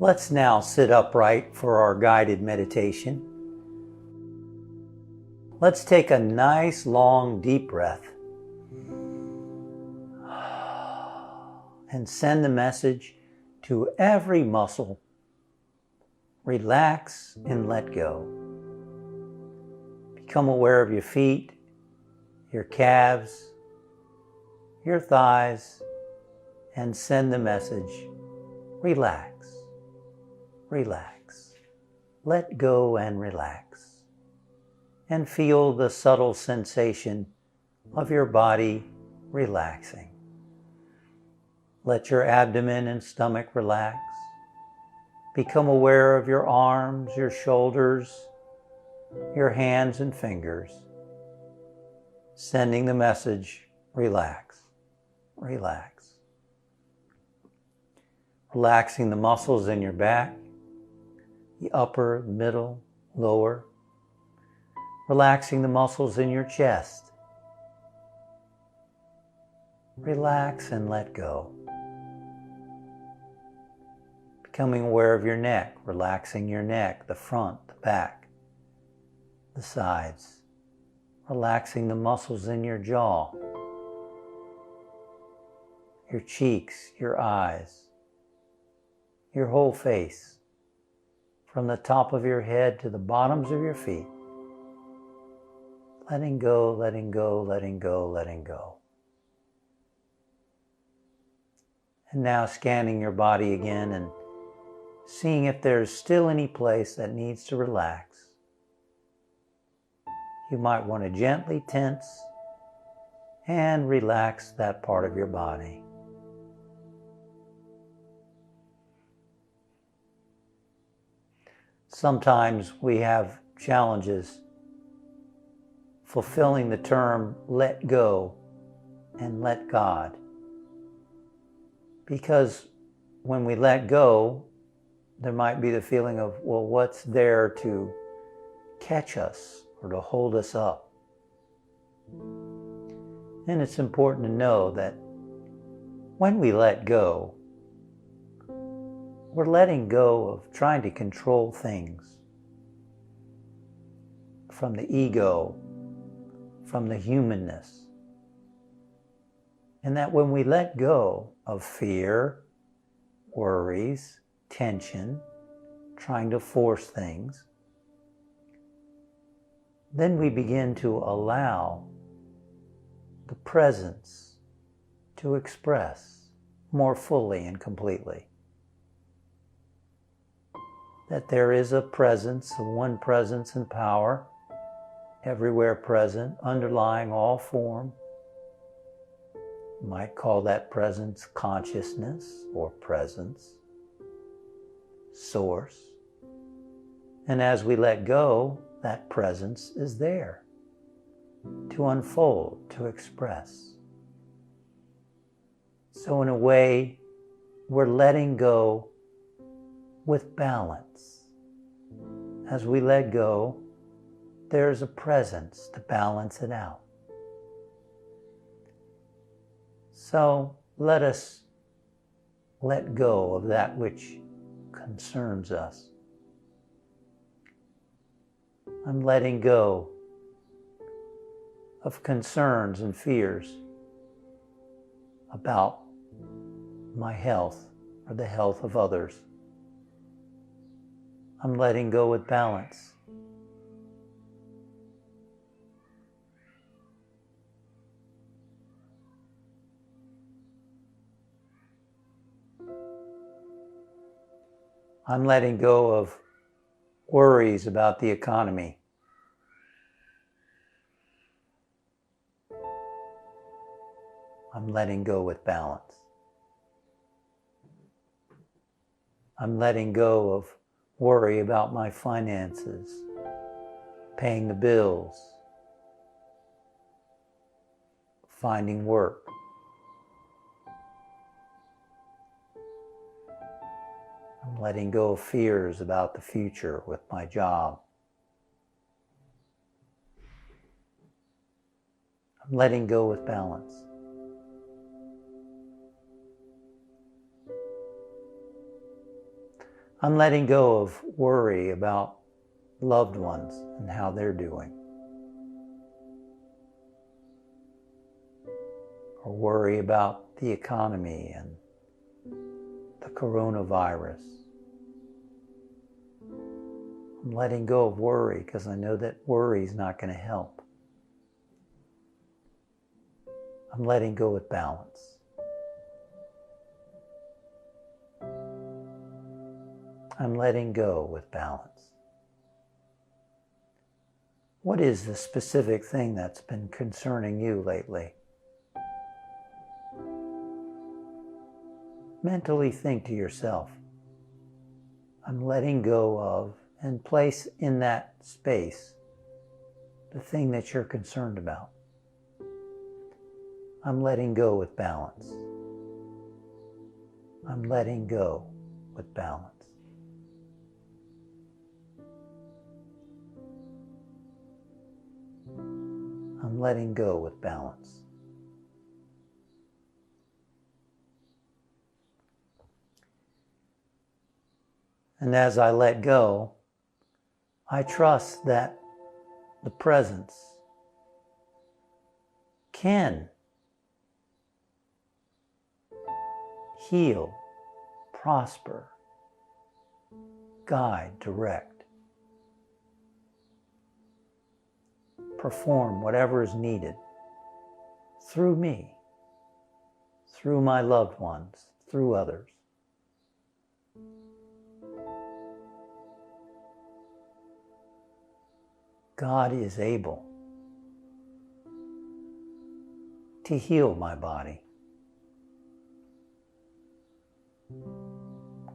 Let's now sit upright for our guided meditation. Let's take a nice, long, deep breath and send the message to every muscle. Relax and let go. Become aware of your feet, your calves, your thighs, and send the message, relax, relax. Let go and relax. And feel the subtle sensation of your body relaxing. Let your abdomen and stomach relax. Become aware of your arms, your shoulders, your hands and fingers. Sending the message, relax, relax. Relaxing the muscles in your back, the upper, middle, lower. Relaxing the muscles in your chest. Relax and let go. Becoming aware of your neck, relaxing your neck, the front, the back, the sides. Relaxing the muscles in your jaw, your cheeks, your eyes, your whole face, from the top of your head to the bottoms of your feet. Letting go, letting go, letting go, letting go. And now scanning your body again and seeing if there's still any place that needs to relax. You might want to gently tense and relax that part of your body. Sometimes we have challenges fulfilling the term let go and let God. Because when we let go, there might be the feeling of, well, what's there to catch us or to hold us up? And it's important to know that when we let go, we're letting go of trying to control things from the ego, from the humanness. And that when we let go of fear, worries, tension, trying to force things, then we begin to allow the presence to express more fully and completely. That there is a presence, one presence and power, everywhere present, underlying all form. You might call that presence consciousness or presence, source. And as we let go, that presence is there to unfold, to express. So in a way, we're letting go with balance. As we let go, there's a presence to balance it out. So let us let go of that which concerns us. I'm letting go of concerns and fears about my health or the health of others. I'm letting go with balance. I'm letting go of worries about the economy. I'm letting go with balance. I'm letting go of worry about my finances, paying the bills, finding work. I'm letting go of fears about the future with my job. I'm letting go with balance. I'm letting go of worry about loved ones and how they're doing. Or worry about the economy and the coronavirus. I'm letting go of worry because I know that worry is not going to help. I'm letting go with balance. I'm letting go with balance. What is the specific thing that's been concerning you lately? Mentally think to yourself, I'm letting go of, and place in that space the thing that you're concerned about. I'm letting go with balance. I'm letting go with balance. I'm letting go with balance. And as I let go, I trust that the presence can heal, prosper, guide, direct, perform whatever is needed through me, through my loved ones, through others. God is able to heal my body.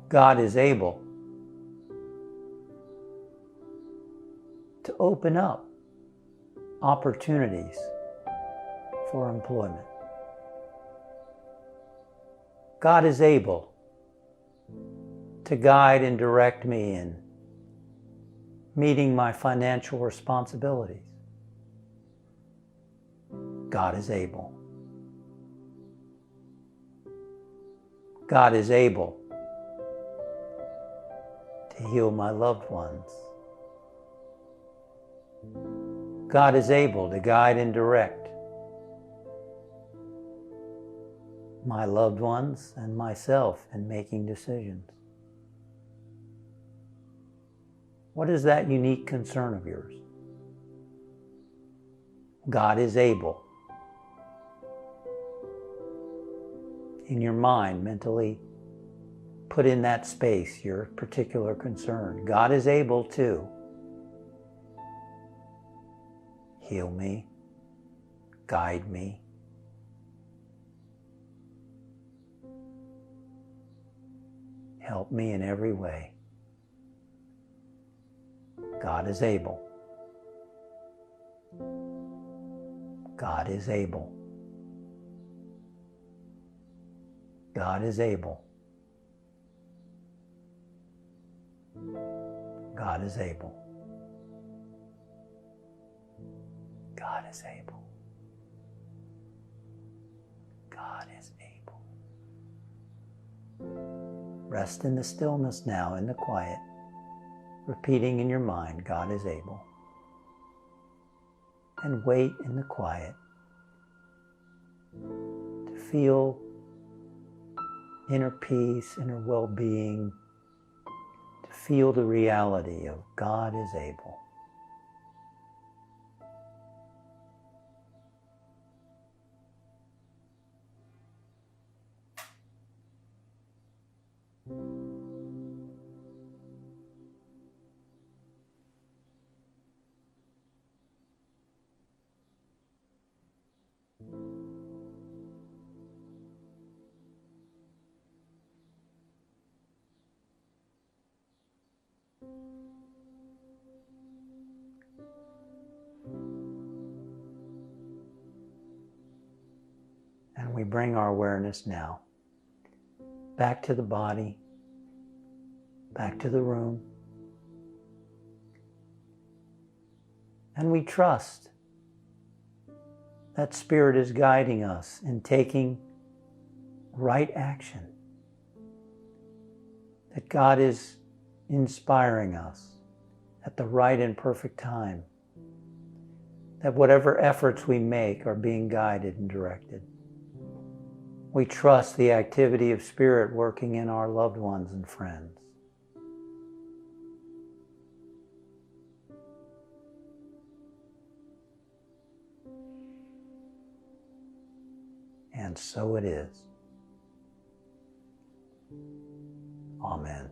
God is able to open up opportunities for employment. God is able to guide and direct me in meeting my financial responsibilities. God is able. God is able to heal my loved ones. God is able to guide and direct my loved ones and myself in making decisions. What is that unique concern of yours? God is able. In your mind, mentally put in that space your particular concern. God is able to heal me, guide me, help me in every way. God is able. God is able. God is able. God is able. God is able. God is able. Rest in the stillness now, in the quiet, repeating in your mind, God is able. And wait in the quiet to feel inner peace, inner well-being, to feel the reality of God is able. And we bring our awareness now back to the body, back to the room. And we trust that Spirit is guiding us in taking right action. That God is inspiring us at the right and perfect time, that whatever efforts we make are being guided and directed. We trust the activity of Spirit working in our loved ones and friends. And so it is. Amen.